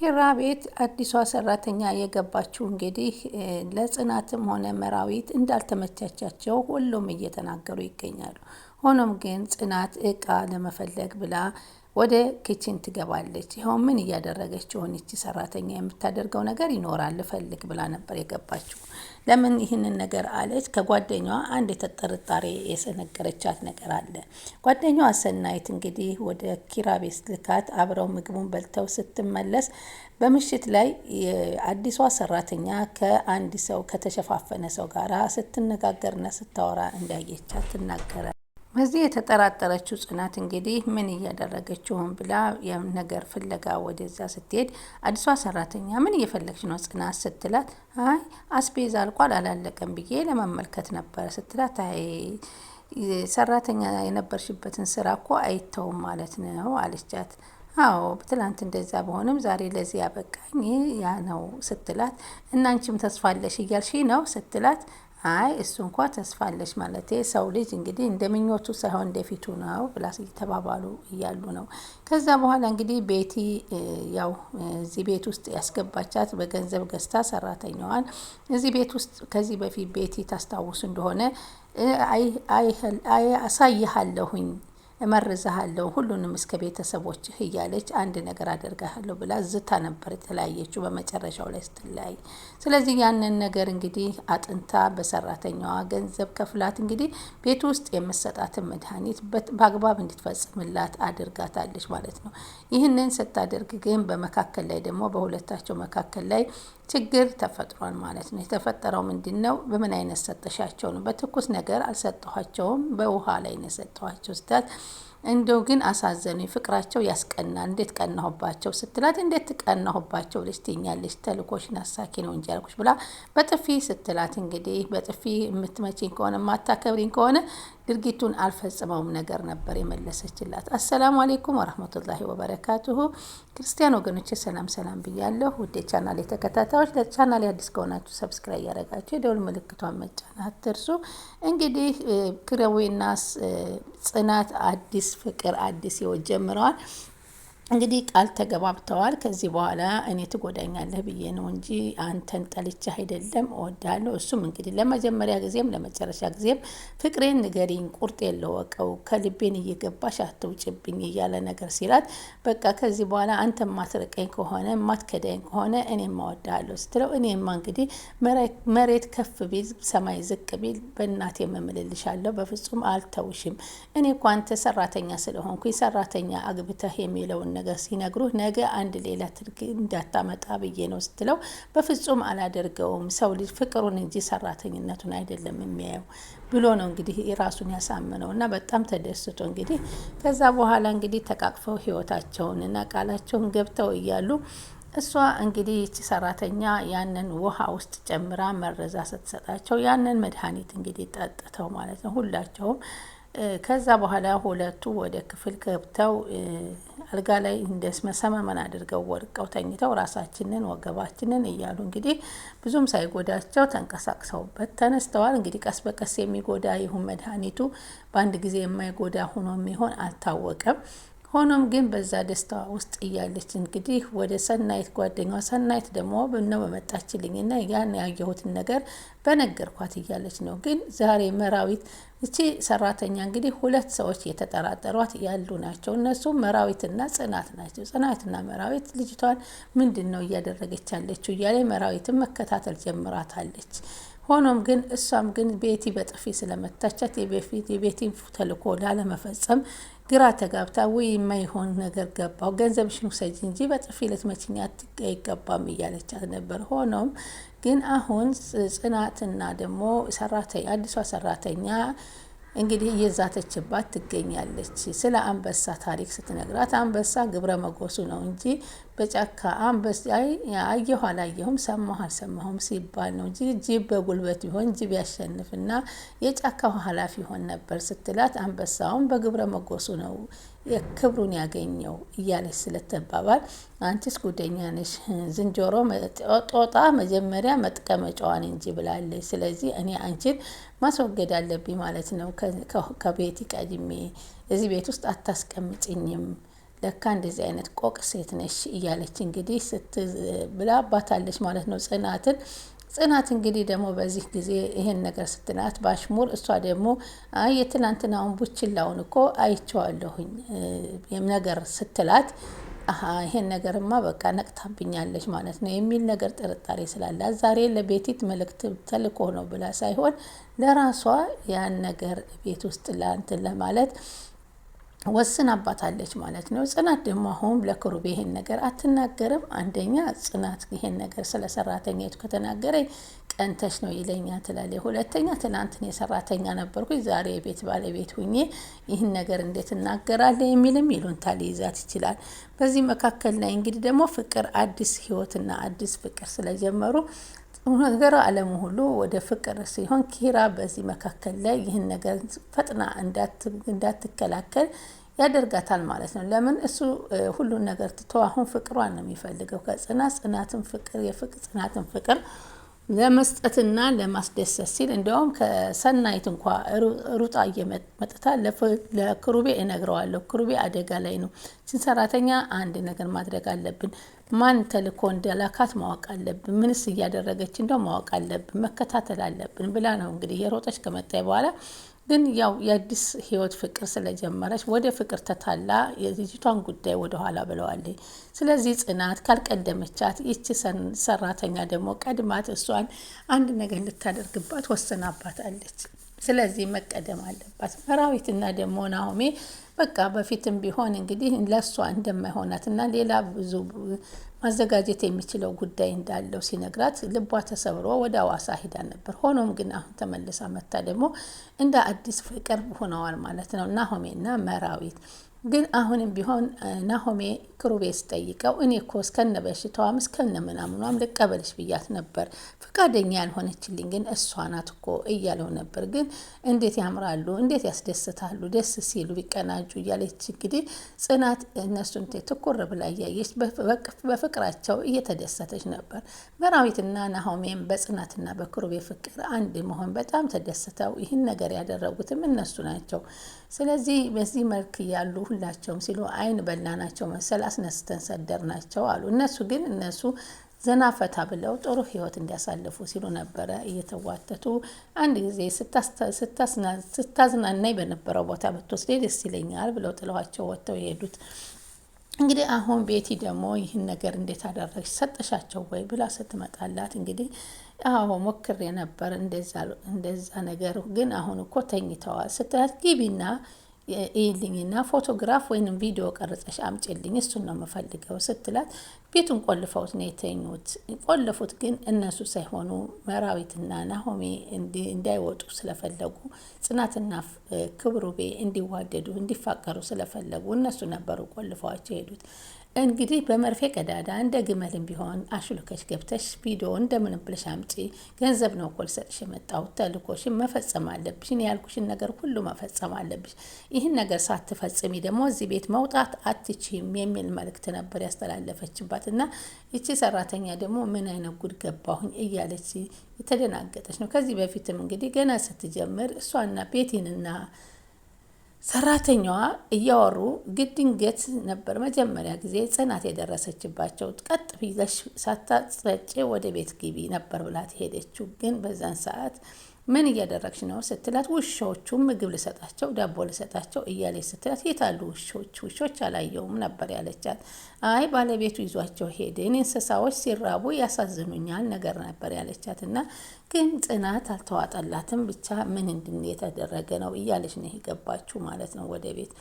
ኪራ ቤት አዲሷ ሰራተኛ የገባችው እንግዲህ ለጽናትም ሆነ መራዊት እንዳልተመቻቻቸው ሁሉም እየተናገሩ ይገኛሉ። ሆኖም ግን ጽናት እቃ ለመፈለግ ብላ ወደ ኪችን ትገባለች። ይኸው ምን እያደረገች ሆነ እቺ ሰራተኛ የምታደርገው ነገር ይኖራል ልፈልግ ብላ ነበር የገባችው። ለምን ይህንን ነገር አለች? ከጓደኛዋ አንድ የተጠርጣሪ የሰነገረቻት ነገር አለ። ጓደኛዋ ሰናይት እንግዲህ ወደ ኪራ ቤት ልካት አብረው ምግቡን በልተው ስትመለስ በምሽት ላይ አዲሷ ሰራተኛ ከአንድ ሰው ከተሸፋፈነ ሰው ጋራ ስትነጋገርና ስታወራ እንዳየቻት ትናገራለች። በዚህ የተጠራጠረችው ጽናት እንግዲህ ምን እያደረገችውን ብላ ነገር ፍለጋ ወደዛ ስትሄድ አዲሷ ሰራተኛ ምን እየፈለግሽ ነው ጽናት ስትላት፣ አይ አስቤዛ አልቋል አላለቀም ብዬ ለመመልከት ነበር ስትላት፣ አይ ሰራተኛ የነበርሽበትን ስራ እኮ አይተውም ማለት ነው አለቻት። አዎ ትላንት እንደዛ በሆነም ዛሬ ለዚህ ያበቃኝ ያ ነው ስትላት፣ እናንቺም ተስፋለሽ እያልሽ ነው ስትላት፣ አይ እሱ እንኳ ተስፋለሽ ማለት ሰው ልጅ እንግዲህ እንደምኞቱ ሳይሆን እንደፊቱ ነው ብላ እየተባባሉ እያሉ ነው። ከዛ በኋላ እንግዲህ ቤቲ ያው እዚህ ቤት ውስጥ ያስገባቻት በገንዘብ ገዝታ ሰራተኛዋን እዚህ ቤት ውስጥ ከዚህ በፊት ቤቲ ታስታውሱ እንደሆነ አሳይሃለሁኝ እመርዝሃለሁ ሁሉንም እስከ ቤተሰቦችህ እያለች አንድ ነገር አደርጋለሁ ብላ ዝታ ነበር የተለያየችው በመጨረሻው ላይ ስትለያይ። ስለዚህ ያንን ነገር እንግዲህ አጥንታ በሰራተኛዋ ገንዘብ ከፍላት እንግዲህ ቤት ውስጥ የምትሰጣትን መድኃኒት በአግባብ እንድትፈጽምላት አድርጋታለች ማለት ነው። ይህንን ስታደርግ ግን በመካከል ላይ ደግሞ በሁለታቸው መካከል ላይ ችግር ተፈጥሯል ማለት ነው። የተፈጠረው ምንድን ነው? በምን አይነት ሰጠሻቸው ነው? በትኩስ ነገር አልሰጠኋቸውም በውሃ ላይ ነው የሰጠኋቸው ስትላት፣ እንደው ግን አሳዘኑኝ፣ ፍቅራቸው ያስቀናል፣ እንዴት ቀናሁባቸው ስትላት፣ እንዴት ቀናሁባቸው ልጅ ትኛለች፣ ተልኮሽን አሳኪ ነው እንጂ ያልኩሽ ብላ በጥፊ ስትላት፣ እንግዲህ በጥፊ የምትመችኝ ከሆነ ማታከብሪኝ ከሆነ ድርጊቱን አልፈጽመውም ነገር ነበር የመለሰችላት። አሰላሙ አሌይኩም ወረህመቱላሂ ወበረካቱሁ። ክርስቲያን ወገኖቼ ሰላም ሰላም ብያለሁ። ውድ የቻናሌ ተከታታዮች ለቻናሌ አዲስ ከሆናችሁ ሰብስክራይብ ያደረጋችሁ የደውል ምልክቷን መጫን አትርሱ። እንግዲህ ክረዌና ጽናት አዲስ ፍቅር አዲስ ህይወት ጀምረዋል። እንግዲህ ቃል ተገባብተዋል። ከዚህ በኋላ እኔ ትጎዳኛለህ ብዬ ነው እንጂ አንተን ጠልቼ አይደለም እወዳለሁ። እሱም እንግዲህ ለመጀመሪያ ጊዜም ለመጨረሻ ጊዜም ፍቅሬን ንገሪኝ፣ ቁርጤን ለወቀው፣ ከልቤን እየገባሽ አትውጭብኝ እያለ ነገር ሲላት፣ በቃ ከዚህ በኋላ አንተ ማትርቀኝ ከሆነ ማትከዳኝ ከሆነ እኔም እወዳለሁ ስትለው፣ እኔማ እንግዲህ መሬት ከፍ ቢል ሰማይ ዝቅ ቢል በእናቴ መምልልሻለሁ፣ በፍጹም አልተውሽም። እኔ እኮ አንተ ሰራተኛ ስለሆንኩኝ ሰራተኛ አግብተህ የሚለውን ነገር ሲነግሩህ ነገ አንድ ሌላ ትርግ እንዳታመጣ ብዬ ነው ስትለው፣ በፍጹም አላደርገውም፣ ሰው ልጅ ፍቅሩን እንጂ ሰራተኝነቱን አይደለም የሚያየው ብሎ ነው እንግዲህ ራሱን ያሳምነው እና በጣም ተደስቶ እንግዲህ ከዛ በኋላ እንግዲህ ተቃቅፈው ህይወታቸውንና ቃላቸውን ገብተው እያሉ እሷ እንግዲህ ይቺ ሰራተኛ ያንን ውሃ ውስጥ ጨምራ መረዛ ስትሰጣቸው ያንን መድኃኒት እንግዲህ ጠጥተው ማለት ነው ሁላቸውም። ከዛ በኋላ ሁለቱ ወደ ክፍል ገብተው አልጋ ላይ እንደሰመመን አድርገው ወድቀው ተኝተው ራሳችንን ወገባችንን እያሉ እንግዲህ ብዙም ሳይጎዳቸው ተንቀሳቅሰውበት ተነስተዋል። እንግዲህ ቀስ በቀስ የሚጎዳ ይሁን መድኃኒቱ በአንድ ጊዜ የማይጎዳ ሆኖ የሚሆን አልታወቀም። ሆኖም ግን በዛ ደስታ ውስጥ እያለች እንግዲህ ወደ ሰናይት ጓደኛዋ ሰናይት ደግሞ ነው በመጣችልኝና ያን ያየሁትን ነገር በነገርኳት እያለች ነው። ግን ዛሬ መራዊት እቺ ሰራተኛ እንግዲህ ሁለት ሰዎች የተጠራጠሯት ያሉ ናቸው። እነሱ መራዊትና ጽናት ናቸው። ጽናትና መራዊት ልጅቷን ምንድን ነው እያደረገች ያለችው እያለ መራዊትን መከታተል ጀምራታለች። ሆኖም ግን እሷም ግን ቤቲ በጥፊ ስለመታቻት የቤቲን ተልኮ ላለመፈጸም ግራ ተጋብታ ወይ የማይሆን ነገር ገባው፣ ገንዘብሽን ውሰጂ እንጂ በጥፊ ልትመችኝ አይገባም እያለቻት ነበር። ሆኖም ግን አሁን ጽናትና ደግሞ አዲሷ ሰራተኛ እንግዲህ እየዛተችባት ትገኛለች። ስለ አንበሳ ታሪክ ስትነግራት አንበሳ ግብረ መጎሱ ነው እንጂ በጫካ አንበሳ አየሁ አላየሁም ሰማሁ አልሰማሁም ሲባል ነው እንጂ ጅብ በጉልበት ቢሆን ጅብ ያሸንፍና የጫካው ኃላፊ ይሆን ነበር ስትላት፣ አንበሳውን በግብረ መጎሱ ነው የክብሩን ያገኘው እያለች ስለተባባል፣ አንቺስ ጉደኛ ነሽ፣ ዝንጀሮ ጦጣ መጀመሪያ መጥቀመጫዋን እንጂ ብላለች። ስለዚህ እኔ አንቺን ማስወገድ አለብኝ ማለት ነው። ከቤት ቀድሜ እዚህ ቤት ውስጥ አታስቀምጭኝም ለካ እንደዚህ አይነት ቆቅ ሴት ነሽ እያለች እንግዲህ ብላ አባታለች ማለት ነው ጽናትን። ጽናት እንግዲህ ደግሞ በዚህ ጊዜ ይሄን ነገር ስትላት ባሽሙር፣ እሷ ደግሞ አይ የትናንትናውን ቡችላውን እኮ አይቼዋለሁኝ ነገር ስትላት ይሄን ነገርማ በቃ ነቅታብኛለች ማለት ነው የሚል ነገር ጥርጣሬ ስላላት ዛሬ ለቤቲት መልእክት ተልኮ ነው ብላ ሳይሆን ለራሷ ያን ነገር ቤት ውስጥ ለአንትን ለማለት ወስናባታለች ማለት ነው። ጽናት ደግሞ አሁን ለክሩቤ ይሄን ነገር አትናገርም። አንደኛ ጽናት ይሄን ነገር ስለ ሰራተኛይቱ ከተናገረኝ ቀንተሽ ነው ይለኛል ትላለች። ሁለተኛ ትናንትን የሰራተኛ ነበርኩኝ ዛሬ የቤት ባለቤት ሁኜ ይህን ነገር እንዴት እናገራለሁ የሚልም ይሉንታ ሊይዛት ይችላል። በዚህ መካከል ላይ እንግዲህ ደግሞ ፍቅር አዲስ ህይወትና አዲስ ፍቅር ስለጀመሩ ነገር አለሙ ሁሉ ወደ ፍቅር ሲሆን ኪራ በዚህ መካከል ላይ ይህን ነገር ፈጥና እንዳትከላከል ያደርጋታል ማለት ነው። ለምን እሱ ሁሉን ነገር ትቶ አሁን ፍቅሯን ነው የሚፈልገው ጽናትን ፍቅር ለመስጠትና ለማስደሰት ሲል እንደውም ከሰናይት እንኳ ሩጣ እየመጣ ለክሩቤ እነግረዋለሁ፣ ክሩቤ አደጋ ላይ ነው፣ ሰራተኛ አንድ ነገር ማድረግ አለብን፣ ማን ተልኮ እንደላካት ማወቅ አለብን፣ ምንስ እያደረገች እንደው ማወቅ አለብን፣ መከታተል አለብን ብላ ነው እንግዲህ የሮጠች ከመጣች በኋላ ግን ያው የአዲስ ህይወት ፍቅር ስለጀመረች ወደ ፍቅር ተታላ የልጅቷን ጉዳይ ወደ ኋላ ብለዋለች። ስለዚህ ጽናት ካልቀደመቻት ይቺ ሰራተኛ ደግሞ ቀድማት እሷን አንድ ነገር ልታደርግባት ወስናባታለች። ስለዚህ መቀደም አለባት። መራዊትና ደግሞ ናሆሜ በቃ በፊትም ቢሆን እንግዲህ ለሷ እንደማይሆናትና ሌላ ብዙ ማዘጋጀት የሚችለው ጉዳይ እንዳለው ሲነግራት ልቧ ተሰብሮ ወደ አዋሳ ሄዳ ነበር። ሆኖም ግን አሁን ተመልሳ መታ ደግሞ እንደ አዲስ ፍቅር ሆነዋል ማለት ነው ናሆሜና መራዊት። ግን አሁንም ቢሆን ናሆሜ ክሩቤ ስጠይቀው እኔ እኮ እስከነ በሽታዋም እስከነ ምናምኗም ልቀበልሽ ብያት ነበር፣ ፈቃደኛ ያልሆነችልኝ ግን እሷ ናት እኮ እያለው ነበር። ግን እንዴት ያምራሉ፣ እንዴት ያስደስታሉ፣ ደስ ሲሉ ቢቀናጁ እያለች እንግዲህ ጽናት እነሱን ትኩር ብላ እያየች በፍቅራቸው እየተደሰተች ነበር። መራዊትና ናሆሜም በጽናትና በክሩቤ ፍቅር አንድ መሆን በጣም ተደስተው ይህን ነገር ያደረጉትም እነሱ ናቸው። ስለዚህ በዚህ መልክ ያሉ ሁላቸውም ሲሉ አይን በላ ናቸው መሰል አስነስተን ሰደር ናቸው አሉ። እነሱ ዘና ፈታ ብለው ጥሩ ህይወት እንዲያሳልፉ ሲሉ ነበረ እየተዋተቱ። አንድ ጊዜ ስታዝናናኝ በነበረው ቦታ ብትወስዴ ደስ ይለኛል ብለው ጥለዋቸው ወጥተው የሄዱት። እንግዲህ አሁን ቤቲ ደግሞ ይህን ነገር እንዴት አደረግሽ ሰጠሻቸው ወይ ብላ ስትመጣላት እንግዲህ አዎ ሞክሬ ነበር እንደዛ ነገር ግን አሁን እኮ ተኝተዋል ስትላት ግቢና ይልኝና ፎቶግራፍ ወይንም ቪዲዮ ቀርጸሽ አምጪልኝ እሱን ነው የምፈልገው ስትላት ቤቱን ቆልፈውት ነው የተኙት። ቆልፉት ግን እነሱ ሳይሆኑ መራዊትና ናሆሜ እንዳይወጡ ስለፈለጉ ጽናትና ክብሩቤ እንዲዋደዱ እንዲፋቀሩ ስለፈለጉ እነሱ ነበሩ ቆልፈዋቸው ሄዱት። እንግዲህ በመርፌ ቀዳዳ እንደ ግመልም ቢሆን አሹልከሽ ገብተሽ ቪዲዮ እንደምን ብለሽ አምጪ፣ ገንዘብ ነው እኮ ልሰጥሽ የመጣሁት፣ ተልኮሽን መፈጸም አለብሽ፣ እኔ ያልኩሽን ነገር ሁሉ መፈጸም አለብሽ፣ ይህን ነገር ሳትፈጽሚ ደግሞ እዚህ ቤት መውጣት አትችይም የሚል መልእክት ነበር ያስተላለፈችባት። እና ይቺ ሰራተኛ ደግሞ ምን አይነት ጉድ ገባሁኝ እያለች የተደናገጠች ነው። ከዚህ በፊትም እንግዲህ ገና ስትጀምር እሷና ቤቲንና ሰራተኛዋ እያወሩ ድንገት ነበር መጀመሪያ ጊዜ ጽናት የደረሰችባቸው። ቀጥ ብለሽ ሳታጸጪ ወደ ቤት ግቢ ነበር ብላት ሄደችው። ግን በዛን ሰዓት ምን እያደረግሽ ነው ስትላት ውሾቹ ምግብ ልሰጣቸው ዳቦ ልሰጣቸው እያለች ስትላት የታሉ ውሾች አላየውም ነበር ያለቻት። አይ ባለቤቱ ይዟቸው ሄደ፣ እኔ እንስሳዎች ሲራቡ ያሳዝኑኛል ነገር ነበር ያለቻት። እና ግን ጽናት አልተዋጠላትም። ብቻ ምን የተደረገ ነው እያለች ነው የገባችው ማለት ነው ወደ ቤት።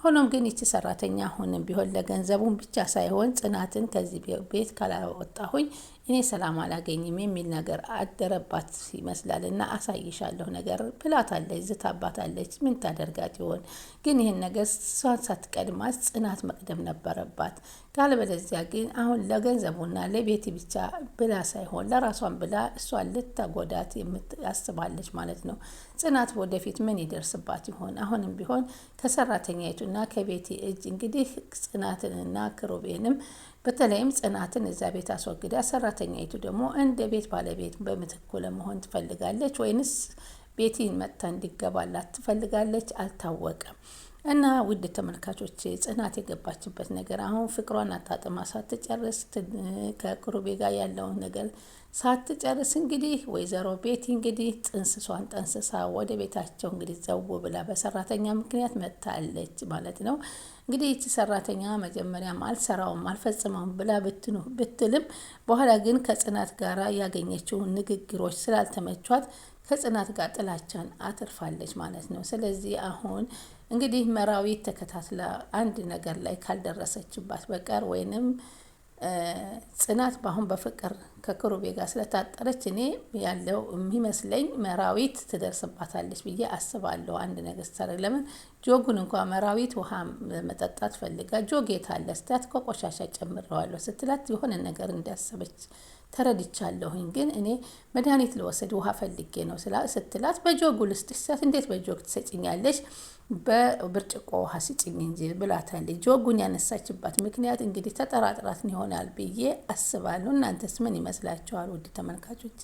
ሆኖም ግን ይቺ ሰራተኛ አሁንም ቢሆን ለገንዘቡን ብቻ ሳይሆን ጽናትን ከዚህ ቤት ካላወጣሁኝ እኔ ሰላም አላገኝም የሚል ነገር አደረባት ይመስላል። እና አሳይሻለሁ ነገር ብላታለች፣ ዝታባታለች። ምን ታደርጋት ይሆን? ግን ይህን ነገር እሷን ሳትቀድማት ጽናት መቅደም ነበረባት። ካልበለዚያ ግን አሁን ለገንዘቡና ለቤቲ ብቻ ብላ ሳይሆን ለራሷን ብላ እሷን ልታጎዳት ያስባለች ማለት ነው። ጽናት ወደፊት ምን ይደርስባት ይሆን? አሁንም ቢሆን ከሰራተኛይቱና ከቤቲ እጅ እንግዲህ ጽናትንና ክሩቤንም በተለይም ጽናትን እዛ ቤት አስወግዳ ሰራተኛይቱ ደግሞ እንደ ቤት ባለቤት በምትኩ ለመሆን ትፈልጋለች ወይንስ ቤቲን መጥታ እንዲገባላት ትፈልጋለች? አልታወቀም። እና ውድ ተመልካቾች ጽናት የገባችበት ነገር አሁን ፍቅሯን አጣጥማ ሳትጨርስ ከክሩቤ ጋር ያለውን ነገር ሳትጨርስ እንግዲህ ወይዘሮ ቤቲ እንግዲህ ጥንስሷን ጠንስሳ ወደ ቤታቸው እንግዲህ ዘው ብላ በሰራተኛ ምክንያት መጥታለች ማለት ነው። እንግዲህ ይቺ ሰራተኛ መጀመሪያም አልሰራውም አልፈጽመውም ብላ ብትልም በኋላ ግን ከጽናት ጋር ያገኘችውን ንግግሮች ስላልተመቿት ከጽናት ጋር ጥላቻን አትርፋለች ማለት ነው። ስለዚህ አሁን እንግዲህ መራዊት ተከታትላ አንድ ነገር ላይ ካልደረሰችባት በቀር ወይንም ጽናት በአሁን በፍቅር ከክሩቤ ጋር ስለታጠረች እኔ ያለው የሚመስለኝ መራዊት ትደርስባታለች ብዬ አስባለሁ። አንድ ነገር ስታደርግ ለምን ጆጉን እንኳን መራዊት ውሃ መጠጣት ፈልጋ ጆግ የት አለ ስታት ከቆሻሻ ጨምረዋለሁ ስትላት የሆነ ነገር እንዳሰበች ተረድቻለሁኝ። ግን እኔ መድኃኒት ልወሰድ ውሃ ፈልጌ ነው ስትላት በጆጉ ልስጥሽ ስላት እንዴት በጆግ ትሰጭኛለሽ? በብርጭቆ ውሃ ስጭኝ እንጂ ብላታለች። ጆጉን ያነሳችባት ምክንያት እንግዲህ ተጠራጥራት ይሆናል ብዬ አስባለሁ። እናንተስ ምን ይመስላችኋል ውድ ተመልካቾች?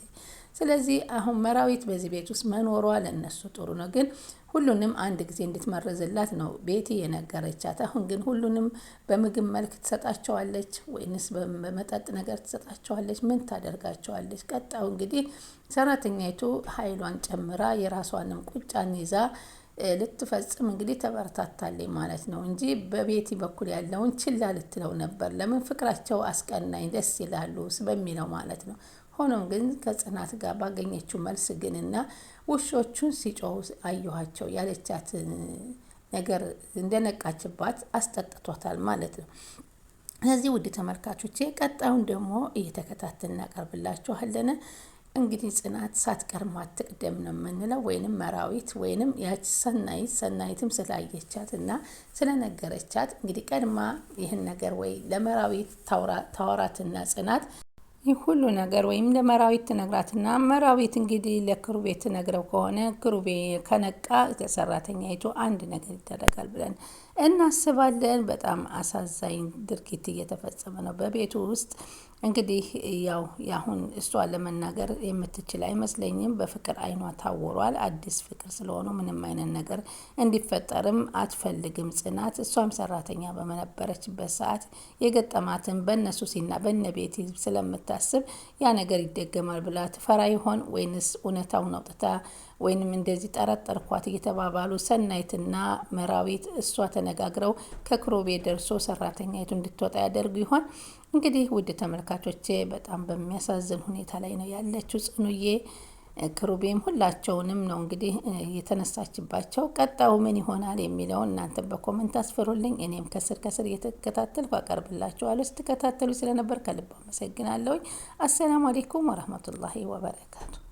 ስለዚህ አሁን መራዊት በዚህ ቤት ውስጥ መኖሯ ለእነሱ ጥሩ ነው። ግን ሁሉንም አንድ ጊዜ እንድትመረዝላት ነው ቤቲ የነገረቻት። አሁን ግን ሁሉንም በምግብ መልክ ትሰጣቸዋለች ወይንስ በመጠጥ ነገር ትሰጣቸዋለች? ምን ታደርጋቸዋለች? ቀጣው እንግዲህ ሰራተኛይቱ ኃይሏን ጨምራ የራሷንም ቁጫን ይዛ ልትፈጽም እንግዲህ ተበረታታለች ማለት ነው እንጂ በቤቲ በኩል ያለውን ችላ ልትለው ነበር። ለምን ፍቅራቸው አስቀናኝ ደስ ይላሉ በሚለው ማለት ነው። ሆኖም ግን ከጽናት ጋር ባገኘችው መልስ ግንና ውሾቹን ሲጮሁ አየኋቸው ያለቻት ነገር እንደነቃችባት አስጠጥቷታል ማለት ነው። ስለዚህ ውድ ተመልካቾቼ ቀጣዩን ደግሞ እየተከታተልን እናቀርብላችኋለን። እንግዲህ ጽናት ሳትቀርማ አትቅደም ነው የምንለው። ወይንም መራዊት ወይንም ያች ሰናይትም ስላየቻት እና ስለነገረቻት እንግዲህ ቀድማ ይህን ነገር ወይ ለመራዊት ታወራትና ጽናት ይህ ሁሉ ነገር ወይም ለመራዊት ትነግራትና መራዊት እንግዲህ ለክሩቤ ትነግረው ከሆነ ክሩቤ ከነቃ ሰራተኛይቱ አንድ ነገር ይደረጋል ብለን እናስባለን። በጣም አሳዛኝ ድርጊት እየተፈጸመ ነው በቤቱ ውስጥ። እንግዲህ ያው ያሁን እሷ ለመናገር የምትችል አይመስለኝም። በፍቅር አይኗ ታውሯል። አዲስ ፍቅር ስለሆነ ምንም አይነት ነገር እንዲፈጠርም አትፈልግም ጽናት። እሷም ሰራተኛ በመነበረችበት ሰዓት የገጠማትን በእነሱ ሲና በነ ቤቲ ስለምታስብ ያ ነገር ይደገማል ብላ ትፈራ ይሆን ወይንስ እውነታውን አውጥታ ወይንም እንደዚህ ጠረጠርኳት እየተባባሉ ሰናይትና መራዊት እሷ ተነጋግረው ከክሩቤ ደርሶ ሰራተኛይቱ እንድትወጣ ያደርጉ ይሆን? እንግዲህ ውድ ተመልካቾቼ በጣም በሚያሳዝን ሁኔታ ላይ ነው ያለችው ጽኑዬ። ክሩቤም ሁላቸውንም ነው እንግዲህ የተነሳችባቸው። ቀጣዩ ምን ይሆናል የሚለውን እናንተ በኮመንት አስፍሩልኝ። እኔም ከስር እየተከታተልኩ አቀርብላችኋለሁ። ስትከታተሉ ስለነበር ከልብ አመሰግናለሁ። አሰላሙ አለይኩም ወራህመቱላሂ ወበረካቱ።